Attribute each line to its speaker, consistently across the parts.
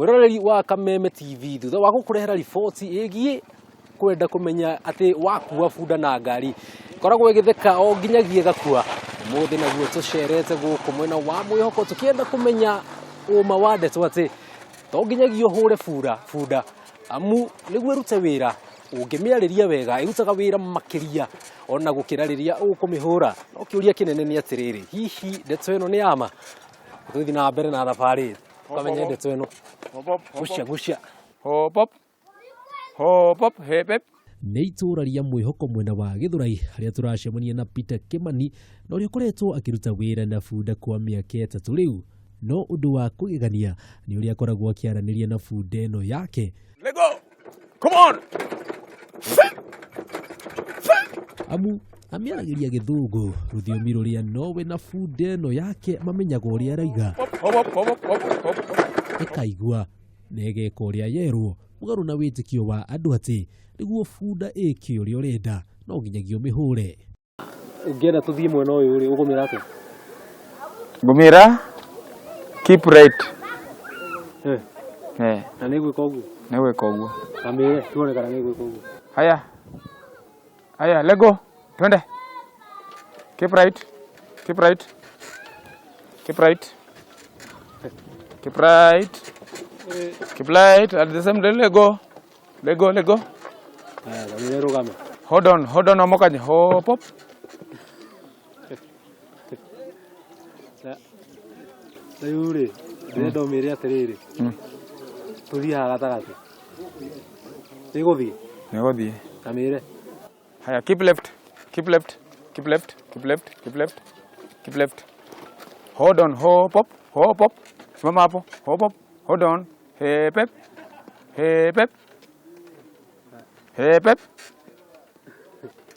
Speaker 1: mwiroreri wa Kameme TV thutha wa gukurehera riboti igie kwenda kumenya ati wakua bunda na ngari koragwo igitheka o nginyagia gakua muthi naguo tucerete guku mwena wa Mwihoko tukienda kumenya uma wa ndeto ati to nginyagia hure bunda amu niguo rute wira ungimiariria wega irutaga wira makiria ona gukira riria ukumihura no kiuria kinene ni atiriri hihi ndeto ino ni ama tuthi na mbere na thabari ukamenye ndeto ino gucia hop hep nĩ itura ria Mwihoko mwena wa Githurai haria turacemania na Peter Kimani na uria koretwo akiruta wira na bunda kwa miaka 3 riu no undu wa kugegania ni uria akoragwo akiaraniria na bunda ino yake.
Speaker 2: Let go. Come on.
Speaker 1: Amu amiaragiria githungu ruthiomi ruria nowe na bunda ino yake mamenyaga uria araiga ikaigua negeka uria yerwo mugaru na witikio wa andu ati niguo bunda ĩke ũrĩa ũrenda no nginyagia ũmĩhũre. Ũngĩenda tũthiĩ mwena ũyũ rĩ ũgũmĩra atĩa?
Speaker 2: Ngũmĩra keep right.
Speaker 1: Na nĩ gwĩka ũguo?
Speaker 2: Nĩ gwĩka ũguo.
Speaker 1: Kamĩre tuone kana nĩ gwĩka ũguo.
Speaker 2: Haya, let go. Twende. Keep right. Keep right. Keep right. Keep right. Keep right. At the same time, let go. Let go. Hold on, Omokanye. Hop up.
Speaker 1: Sayuri, ndio mire atiriri. Tuthi haga tagati. Nigothi. Kamire.
Speaker 2: Haya, keep left. Keep left. Hold on, hop up. Simama hapo. Hop up. Hold on. Hep.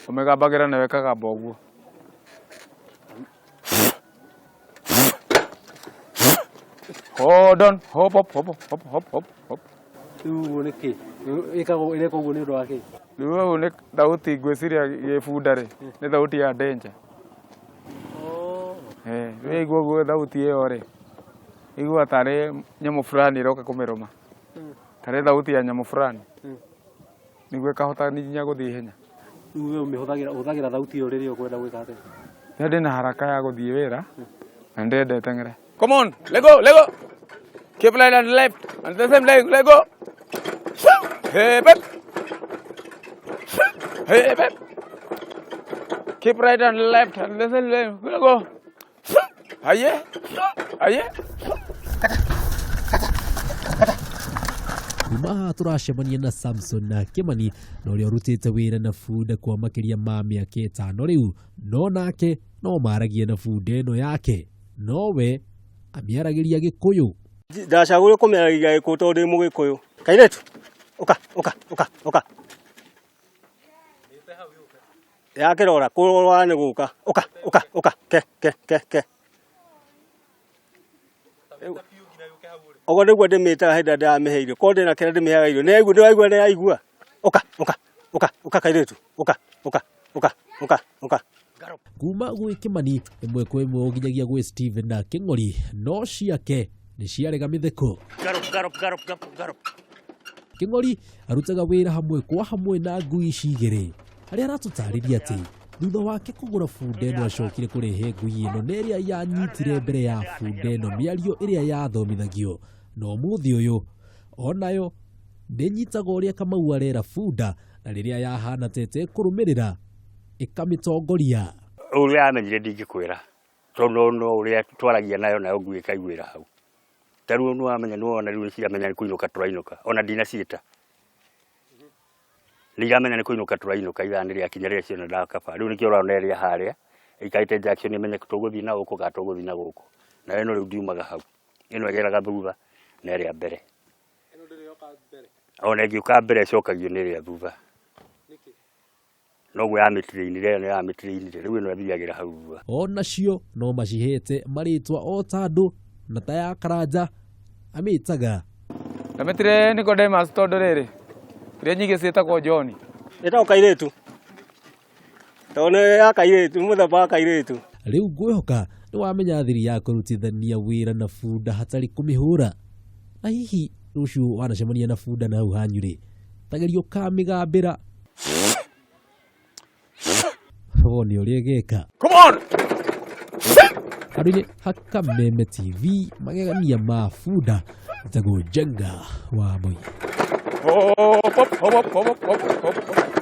Speaker 2: Omega bagera na wekaga boguo. Hold on, hop up.
Speaker 1: Tu niki. Ikago ile koguo ni ndo wake.
Speaker 2: Riu ni thauti ngwiciria gibunda ri. Ni thauti ya danger. Igua guo thauti iyo ri. Igua tare nyamu fulani iroka kumiruma. Tare thauti ya nyamu fulani. Niguo kahota ninya guthii henya.
Speaker 1: Riu umihuthagira thauti iyo riria ukwenda gwika atia?
Speaker 2: Ndi na haraka ya guthii wira. Na ndende tengere. Come on, let go. Keep right and left. And the same leg, let go. Hep. Keep right and left and the same leg, let go. Aye.
Speaker 1: Kuma turacemania na Samson na Kimani na uria urutite wira na bunda kwa makiria ma miaka 5 riu no nake no maragie na bunda ino yake nowe amiaragiria Gikuyu.
Speaker 3: Ndacagũrire kũmĩaragia Gĩkũyũ tondũ ndĩ Mũgĩkũyũ. Kairĩtu ũka. Yakĩrora kũrora nĩ gũka. Ũka. Ke. Ogo nĩguo ndĩmĩtaga hĩndĩ ndĩramĩheire. Korwo ndĩna kĩrĩa ndĩmĩheaga irio. Nĩ aigua. Ũka kairĩtu. Ũka.
Speaker 1: Kuma gwĩ Kimani ĩmwe kwa ĩmwe nginyagia gwĩ Steven na King'ori no ciake nĩ ciarega mĩtheko.
Speaker 3: Garop.
Speaker 1: King'ori arutaga wĩra hamwe kwa hamwe na ngui ici igĩrĩ harĩa aratũtarĩria atĩ thutha wake kũgũra bunda ĩno acokire kũrehe ngui ĩno na ĩrĩa yanyitire mbere ya bunda ĩno mĩario ĩrĩa yathomithagio no mũthĩ ũyũ onayo nĩnyitaga ũrĩa Kamau arera bunda na rĩrĩa yahana tete kũrũmĩrĩra ikamĩtongoria.
Speaker 3: Ũrĩa amenyire ndingĩkwĩra. Tondũ no ũrĩa twaragia nayo ngui ĩkaiguĩra hau. Tarĩu no amenya no ona rĩu ciamenya nĩ kũinũka tũrainũka. Ona ndinaciĩta. Nĩamenya nĩ kũinũka tũrainũka ithanĩrĩa kinya rĩrĩa ciona ndakaba. Rĩu nĩkĩo ũrona ĩrĩa harĩa. Ĩkaite jackson ĩmenye tũgũthiĩ na gũkũ kana tũgũthiĩ na gũkũ. Na ĩno rĩu ndiumaga hau. Ĩno ĩgeraga thutha na ĩrĩa mbere.
Speaker 1: Ĩno ndĩrĩ yoka mbere.
Speaker 3: Ona ĩngĩũka mbere ĩcokagio nĩ ĩrĩa thutha. No yamĩtirĩinire rĩu ĩno ĩthiagĩra hau thutha.
Speaker 1: Onacio no macihete marĩtwa o ta andũ na ta ya Karanja amĩtaga.
Speaker 2: Ndametire Nicodemus tondũ rĩrĩ. Iria nyingĩ ciĩtagwo John.
Speaker 3: Ĩtagwo Kairĩtu. Tondũ ya Kairĩtu, mũthemba wa Kairĩtu.
Speaker 1: Rĩu ngwĩhoka nĩ wamenya thiri ya kũrutithania wĩra na bunda hatarĩ kũmĩhũra. Na hihi rucio wanacemania na bunda na hau hanyu rĩ tagerio kamĩgambĩra wone ũrĩa geka.
Speaker 2: Come on.
Speaker 1: Harĩ Hakameme TV magegania ma bunda Njenga Wambui.
Speaker 2: Hop hop hop hop hop hop.